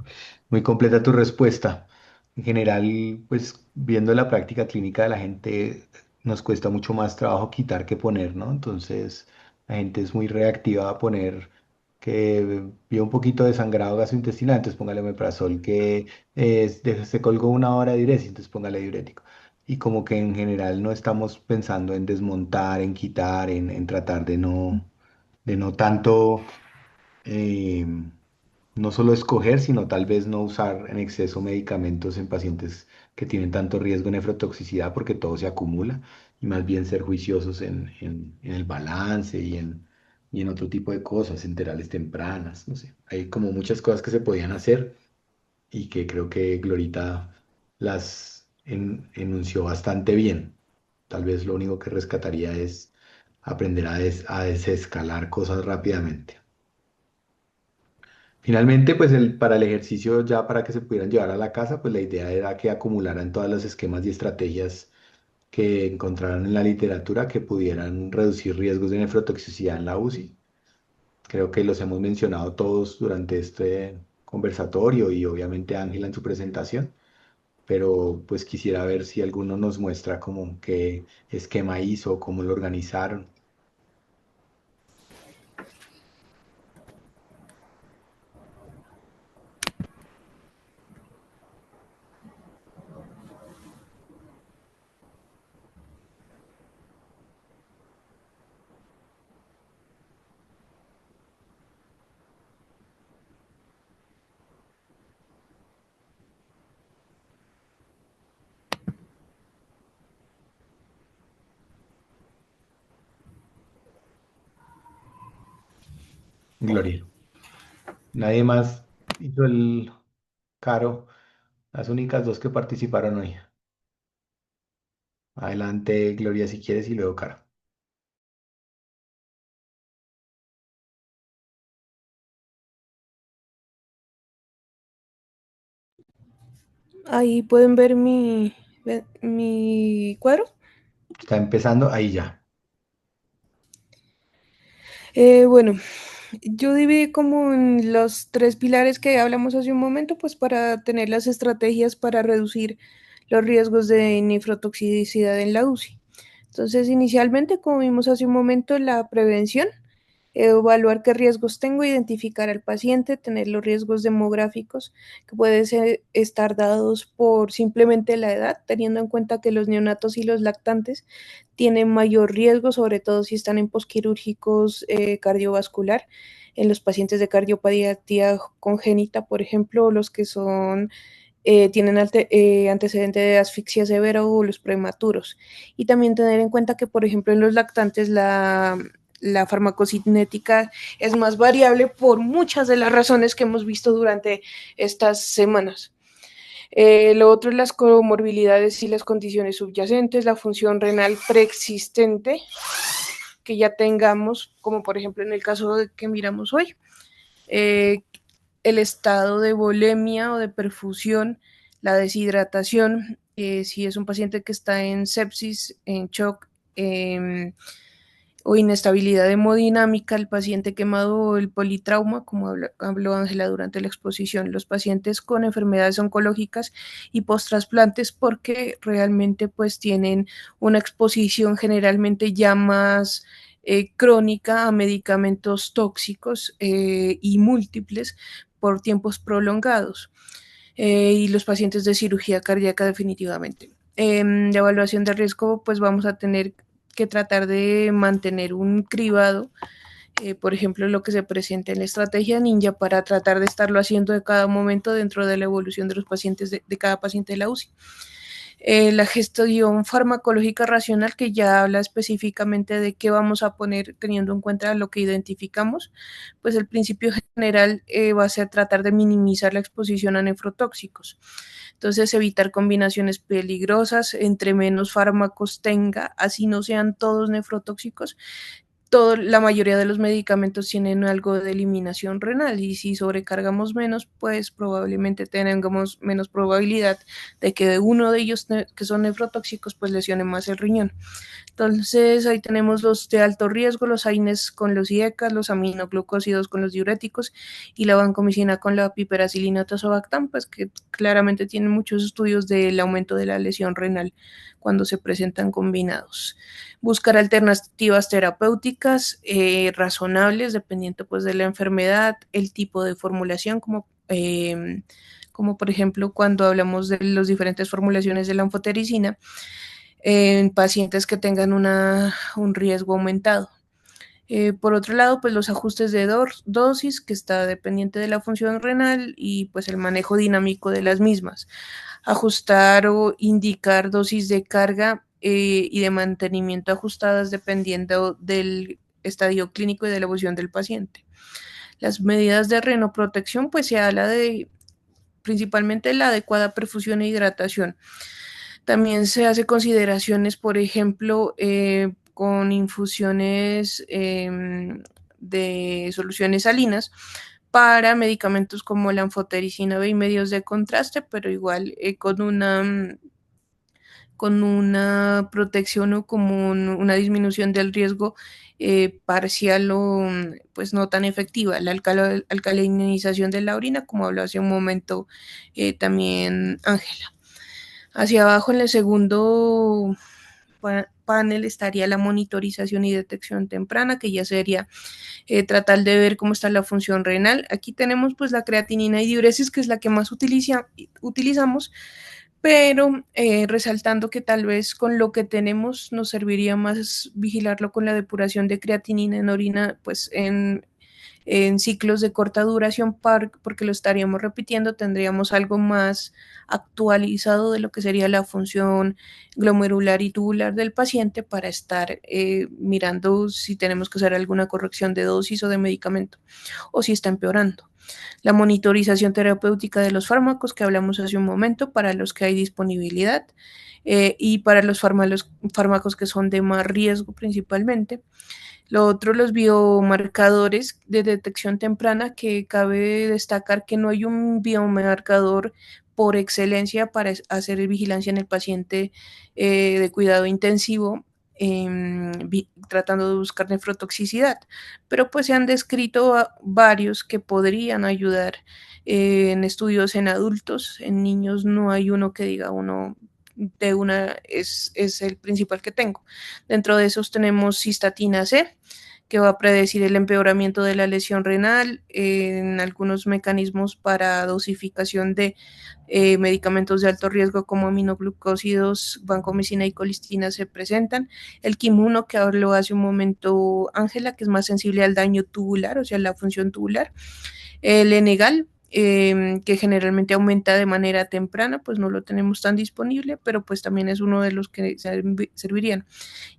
Muy completa tu respuesta. En general, pues viendo la práctica clínica de la gente, nos cuesta mucho más trabajo quitar que poner, ¿no? Entonces, la gente es muy reactiva a poner que vio un poquito de sangrado gastrointestinal, entonces póngale omeprazol, que se colgó una hora de diuresis, entonces póngale diurético. Y como que en general no estamos pensando en desmontar, en quitar, en tratar de no tanto eh, no solo escoger, sino tal vez no usar en exceso medicamentos en pacientes que tienen tanto riesgo de nefrotoxicidad porque todo se acumula y más bien ser juiciosos en el balance y en otro tipo de cosas, enterales tempranas, no sé. Hay como muchas cosas que se podían hacer y que creo que Glorita las enunció bastante bien. Tal vez lo único que rescataría es aprender a desescalar cosas rápidamente. Finalmente, pues para el ejercicio, ya para que se pudieran llevar a la casa, pues la idea era que acumularan todos los esquemas y estrategias que encontraran en la literatura que pudieran reducir riesgos de nefrotoxicidad en la UCI. Creo que los hemos mencionado todos durante este conversatorio y obviamente Ángela en su presentación, pero pues quisiera ver si alguno nos muestra como qué esquema hizo, cómo lo organizaron. Gloria. Nadie más hizo el caro. Las únicas dos que participaron hoy. Adelante, Gloria, si quieres, y luego Caro. Ahí pueden ver mi cuadro. Está empezando, ahí ya. Bueno, yo dividí como en los tres pilares que hablamos hace un momento, pues para tener las estrategias para reducir los riesgos de nefrotoxicidad en la UCI. Entonces, inicialmente, como vimos hace un momento, la prevención, evaluar qué riesgos tengo, identificar al paciente, tener los riesgos demográficos que pueden estar dados por simplemente la edad, teniendo en cuenta que los neonatos y los lactantes tienen mayor riesgo, sobre todo si están en posquirúrgicos cardiovascular, en los pacientes de cardiopatía congénita, por ejemplo, los que tienen antecedente de asfixia severa o los prematuros. Y también tener en cuenta que, por ejemplo, en los lactantes la farmacocinética es más variable por muchas de las razones que hemos visto durante estas semanas. Lo otro es las comorbilidades y las condiciones subyacentes, la función renal preexistente que ya tengamos, como por ejemplo en el caso que miramos hoy, el estado de volemia o de perfusión, la deshidratación, si es un paciente que está en sepsis, en shock, o inestabilidad hemodinámica, el paciente quemado o el politrauma, como habló Ángela durante la exposición, los pacientes con enfermedades oncológicas y post-trasplantes porque realmente pues tienen una exposición generalmente ya más crónica a medicamentos tóxicos y múltiples por tiempos prolongados. Y los pacientes de cirugía cardíaca definitivamente. La evaluación de riesgo, pues vamos a tener que tratar de mantener un cribado por ejemplo, lo que se presenta en la estrategia Ninja para tratar de estarlo haciendo de cada momento dentro de la evolución de los pacientes, de cada paciente de la UCI. La gestión farmacológica racional, que ya habla específicamente de qué vamos a poner teniendo en cuenta lo que identificamos, pues el principio general va a ser tratar de minimizar la exposición a nefrotóxicos. Entonces, evitar combinaciones peligrosas, entre menos fármacos tenga, así no sean todos nefrotóxicos. La mayoría de los medicamentos tienen algo de eliminación renal, y si sobrecargamos menos, pues probablemente tengamos menos probabilidad de que uno de ellos, que son nefrotóxicos, pues lesione más el riñón. Entonces ahí tenemos los de alto riesgo, los AINES con los IECAS, los aminoglucósidos con los diuréticos y la vancomicina con la piperacilina tazobactam, pues que claramente tienen muchos estudios del aumento de la lesión renal cuando se presentan combinados. Buscar alternativas terapéuticas razonables, dependiendo pues de la enfermedad, el tipo de formulación, como por ejemplo cuando hablamos de las diferentes formulaciones de la anfotericina en pacientes que tengan un riesgo aumentado. Por otro lado, pues los ajustes de dosis, que está dependiente de la función renal y pues el manejo dinámico de las mismas. Ajustar o indicar dosis de carga y de mantenimiento ajustadas dependiendo del estadio clínico y de la evolución del paciente. Las medidas de renoprotección, pues se habla de principalmente la adecuada perfusión e hidratación. También se hace consideraciones, por ejemplo, con infusiones de soluciones salinas para medicamentos como la anfotericina B y medios de contraste, pero igual con una protección o como una disminución del riesgo parcial o pues no tan efectiva. La alcalinización de la orina, como habló hace un momento también Ángela. Hacia abajo en el segundo panel estaría la monitorización y detección temprana, que ya sería tratar de ver cómo está la función renal. Aquí tenemos pues la creatinina y diuresis, que es la que más utilizamos, pero resaltando que tal vez con lo que tenemos nos serviría más vigilarlo con la depuración de creatinina en orina, pues en ciclos de corta duración, porque lo estaríamos repitiendo, tendríamos algo más actualizado de lo que sería la función glomerular y tubular del paciente para estar mirando si tenemos que hacer alguna corrección de dosis o de medicamento o si está empeorando. La monitorización terapéutica de los fármacos que hablamos hace un momento, para los que hay disponibilidad y para los fármacos que son de más riesgo principalmente. Lo otro, los biomarcadores de detección temprana, que cabe destacar que no hay un biomarcador por excelencia para hacer vigilancia en el paciente de cuidado intensivo, tratando de buscar nefrotoxicidad, pero pues se han descrito varios que podrían ayudar en estudios en adultos. En niños no hay uno que diga uno de una es el principal que tengo. Dentro de esos tenemos cistatina C, que va a predecir el empeoramiento de la lesión renal, en algunos mecanismos para dosificación de medicamentos de alto riesgo como aminoglucósidos, vancomicina y colistina se presentan. El Kim1, que habló hace un momento Ángela, que es más sensible al daño tubular, o sea, la función tubular. El Enegal, que generalmente aumenta de manera temprana, pues no lo tenemos tan disponible, pero pues también es uno de los que servirían.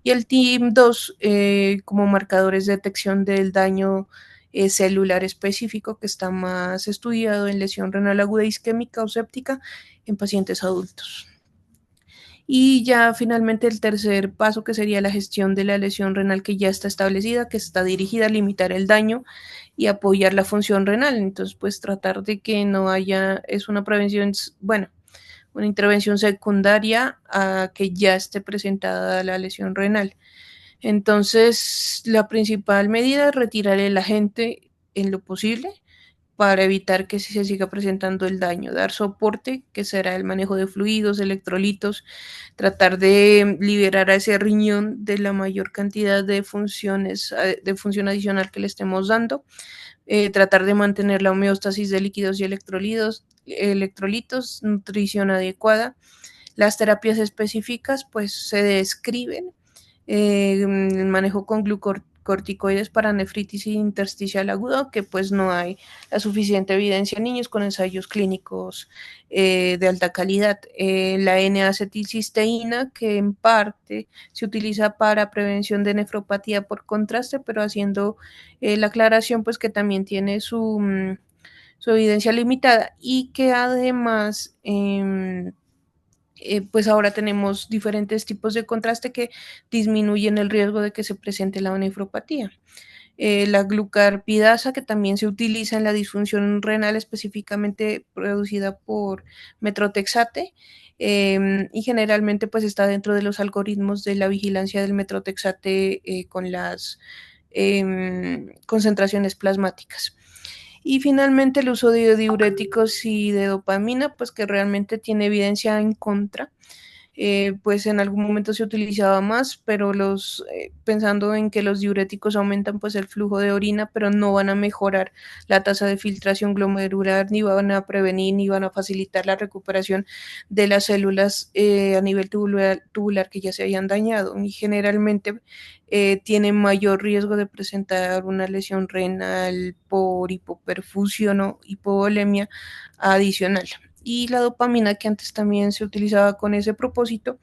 Y el TIM2 como marcadores de detección del daño celular específico, que está más estudiado en lesión renal aguda isquémica o séptica en pacientes adultos. Y ya finalmente el tercer paso, que sería la gestión de la lesión renal, que ya está establecida, que está dirigida a limitar el daño y apoyar la función renal. Entonces, pues tratar de que no haya, es una prevención, bueno, una intervención secundaria a que ya esté presentada la lesión renal. Entonces, la principal medida es retirar el agente en lo posible para evitar que se siga presentando el daño, dar soporte, que será el manejo de fluidos, electrolitos, tratar de liberar a ese riñón de la mayor cantidad de funciones, de función adicional que le estemos dando, tratar de mantener la homeostasis de líquidos y electrolitos, nutrición adecuada. Las terapias específicas pues se describen, el manejo con corticoides para nefritis intersticial aguda, que pues no hay la suficiente evidencia en niños con ensayos clínicos de alta calidad. La N-acetilcisteína, que en parte se utiliza para prevención de nefropatía por contraste, pero haciendo la aclaración pues que también tiene su evidencia limitada y que además pues ahora tenemos diferentes tipos de contraste que disminuyen el riesgo de que se presente la nefropatía. La glucarpidasa, que también se utiliza en la disfunción renal específicamente producida por metrotexate, y generalmente pues está dentro de los algoritmos de la vigilancia del metrotexate con las concentraciones plasmáticas. Y finalmente el uso de diuréticos y de dopamina, pues que realmente tiene evidencia en contra. Pues en algún momento se utilizaba más, pero pensando en que los diuréticos aumentan pues el flujo de orina, pero no van a mejorar la tasa de filtración glomerular, ni van a prevenir, ni van a facilitar la recuperación de las células a nivel tubular que ya se habían dañado. Y generalmente tienen mayor riesgo de presentar una lesión renal por hipoperfusión o hipovolemia adicional. Y la dopamina, que antes también se utilizaba con ese propósito,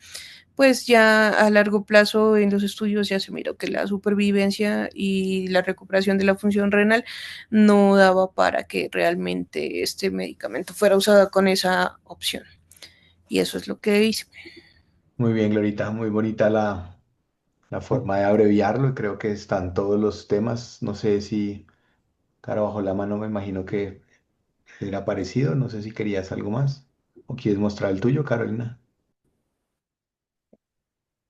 pues ya a largo plazo en los estudios ya se miró que la supervivencia y la recuperación de la función renal no daba para que realmente este medicamento fuera usado con esa opción. Y eso es lo que hice. Muy bien, Glorita, muy bonita la forma de abreviarlo y creo que están todos los temas. No sé si, cara bajo la mano, me imagino que era parecido. No sé si querías algo más o quieres mostrar el tuyo, Carolina.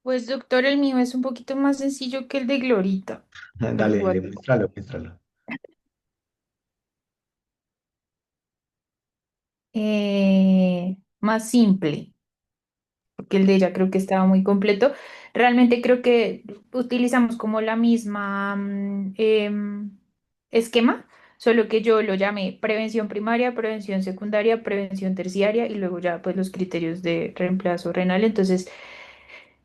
Pues doctor, el mío es un poquito más sencillo que el de Glorita, pero Dale, dale, igual. muéstralo, muéstralo. Más simple, porque el de ella creo que estaba muy completo. Realmente creo que utilizamos como la misma esquema, solo que yo lo llamé prevención primaria, prevención secundaria, prevención terciaria y luego ya pues los criterios de reemplazo renal. Entonces,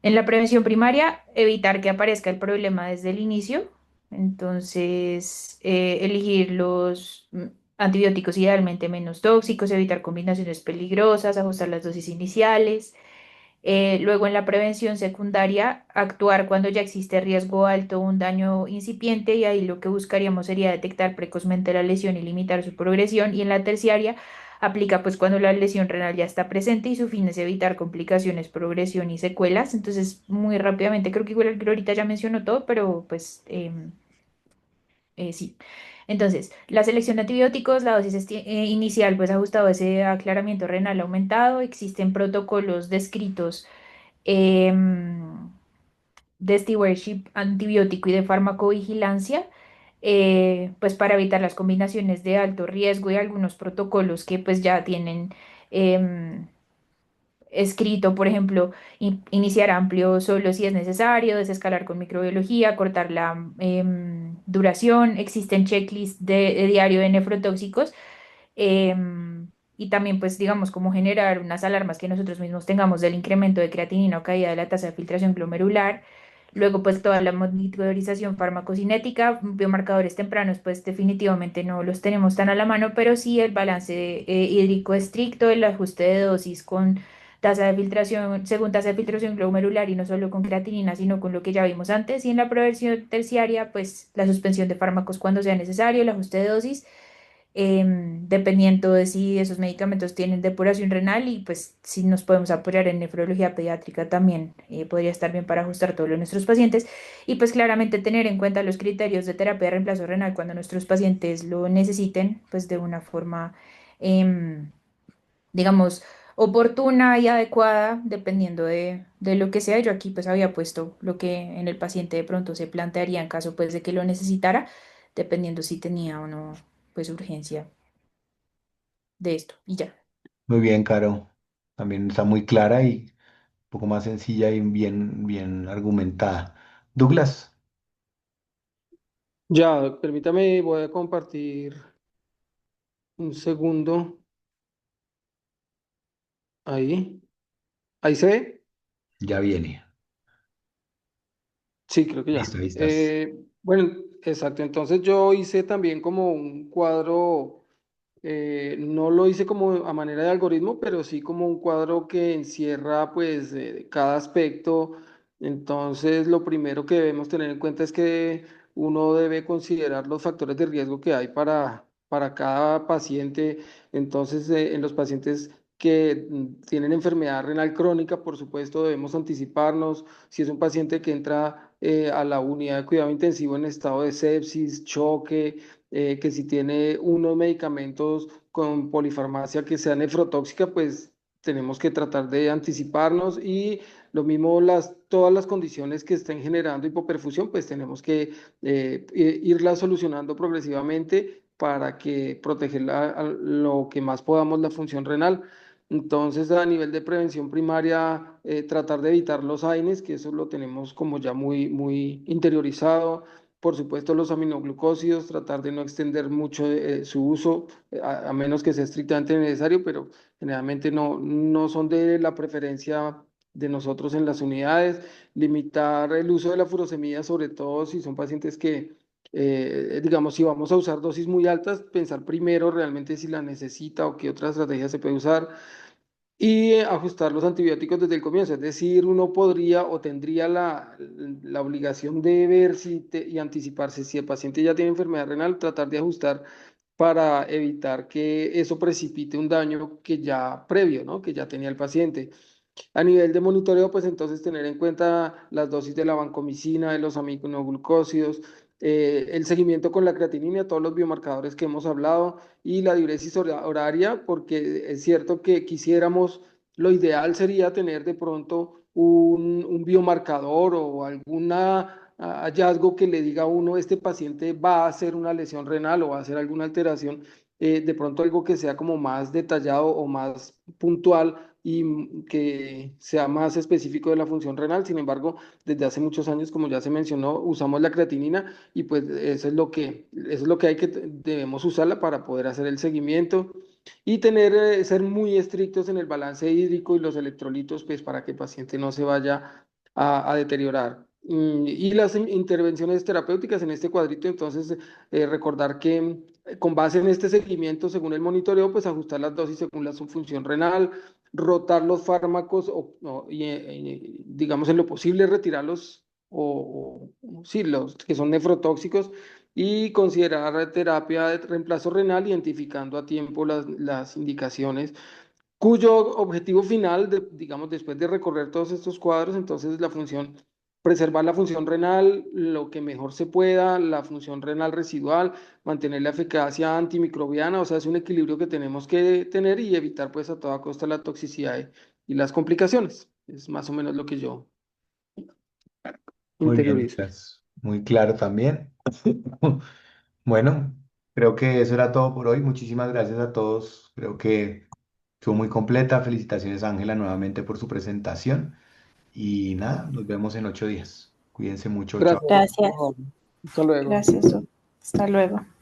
en la prevención primaria, evitar que aparezca el problema desde el inicio. Entonces, elegir los antibióticos idealmente menos tóxicos, evitar combinaciones peligrosas, ajustar las dosis iniciales. Luego, en la prevención secundaria, actuar cuando ya existe riesgo alto o un daño incipiente y ahí lo que buscaríamos sería detectar precozmente la lesión y limitar su progresión. Y en la terciaria, aplica pues cuando la lesión renal ya está presente y su fin es evitar complicaciones, progresión y secuelas. Entonces, muy rápidamente, creo que igual el que ahorita ya mencionó todo, pero pues sí. Entonces, la selección de antibióticos, la dosis inicial, pues ajustado a ese aclaramiento renal aumentado. Existen protocolos descritos em, de stewardship antibiótico y de farmacovigilancia, pues para evitar las combinaciones de alto riesgo y algunos protocolos que pues ya tienen em, escrito, por ejemplo, iniciar amplio solo si es necesario, desescalar con microbiología, cortar la duración, existen checklists de diario de nefrotóxicos. Y también, pues, digamos, cómo generar unas alarmas que nosotros mismos tengamos del incremento de creatinina o caída de la tasa de filtración glomerular. Luego, pues, toda la monitorización farmacocinética, biomarcadores tempranos, pues, definitivamente no los tenemos tan a la mano, pero sí el balance hídrico estricto, el ajuste de dosis con tasa de filtración, según tasa de filtración glomerular y no solo con creatinina, sino con lo que ya vimos antes. Y en la prevención terciaria, pues, la suspensión de fármacos cuando sea necesario, el ajuste de dosis dependiendo de si esos medicamentos tienen depuración renal y pues si nos podemos apoyar en nefrología pediátrica también podría estar bien para ajustar todo lo de nuestros pacientes y pues claramente tener en cuenta los criterios de terapia de reemplazo renal cuando nuestros pacientes lo necesiten pues de una forma em, digamos oportuna y adecuada dependiendo de lo que sea. Yo aquí pues había puesto lo que en el paciente de pronto se plantearía en caso pues de que lo necesitara, dependiendo si tenía o no pues urgencia de esto y ya. Muy bien, Caro. También está muy clara y un poco más sencilla y bien, bien argumentada. Douglas, Ya, permítame, voy a compartir un segundo. Ahí. ¿Ahí se ve? ya viene. Sí, creo que ya. Listo, ahí estás. Bueno, exacto. Entonces yo hice también como un cuadro, no lo hice como a manera de algoritmo, pero sí como un cuadro que encierra pues cada aspecto. Entonces lo primero que debemos tener en cuenta es que uno debe considerar los factores de riesgo que hay para cada paciente. Entonces en los pacientes que tienen enfermedad renal crónica, por supuesto, debemos anticiparnos. Si es un paciente que entra a la unidad de cuidado intensivo en estado de sepsis, choque, que si tiene unos medicamentos con polifarmacia que sea nefrotóxica, pues tenemos que tratar de anticiparnos y lo mismo todas las condiciones que estén generando hipoperfusión, pues tenemos que irlas solucionando progresivamente para que proteger a lo que más podamos la función renal. Entonces, a nivel de prevención primaria, tratar de evitar los AINES, que eso lo tenemos como ya muy interiorizado. Por supuesto, los aminoglucósidos, tratar de no extender mucho su uso, a menos que sea estrictamente necesario, pero generalmente no son de la preferencia de nosotros en las unidades. Limitar el uso de la furosemida, sobre todo si son pacientes que, digamos, si vamos a usar dosis muy altas, pensar primero realmente si la necesita o qué otra estrategia se puede usar y ajustar los antibióticos desde el comienzo. Es decir, uno podría o tendría la obligación de ver y anticiparse si el paciente ya tiene enfermedad renal, tratar de ajustar para evitar que eso precipite un daño que ya previo, ¿no? Que ya tenía el paciente. A nivel de monitoreo, pues entonces tener en cuenta las dosis de la vancomicina, de los aminoglucósidos, el seguimiento con la creatinina, todos los biomarcadores que hemos hablado y la diuresis horaria, porque es cierto que quisiéramos, lo ideal sería tener de pronto un biomarcador o alguna hallazgo que le diga a uno, este paciente va a hacer una lesión renal o va a hacer alguna alteración, de pronto algo que sea como más detallado o más puntual y que sea más específico de la función renal. Sin embargo, desde hace muchos años, como ya se mencionó, usamos la creatinina y pues eso es lo que debemos usarla para poder hacer el seguimiento y ser muy estrictos en el balance hídrico y los electrolitos, pues para que el paciente no se vaya a deteriorar. Y las intervenciones terapéuticas en este cuadrito, entonces, recordar que con base en este seguimiento, según el monitoreo, pues ajustar las dosis según la función renal, rotar los fármacos y, digamos, en lo posible retirarlos sí, los que son nefrotóxicos y considerar terapia de reemplazo renal, identificando a tiempo las indicaciones cuyo objetivo final, digamos, después de recorrer todos estos cuadros, entonces preservar la función renal lo que mejor se pueda, la función renal residual, mantener la eficacia antimicrobiana, o sea, es un equilibrio que tenemos que tener y evitar pues a toda costa la toxicidad y las complicaciones. Es más o menos lo que yo Muy bien, interiorizo. Nicolás. Muy claro también. Bueno, creo que eso era todo por hoy. Muchísimas gracias a todos. Creo que estuvo muy completa. Felicitaciones, Ángela, nuevamente por su presentación. Y nada, nos vemos en 8 días. Cuídense mucho. Chao. Gracias. Gracias, Hasta luego. gracias. Hasta luego.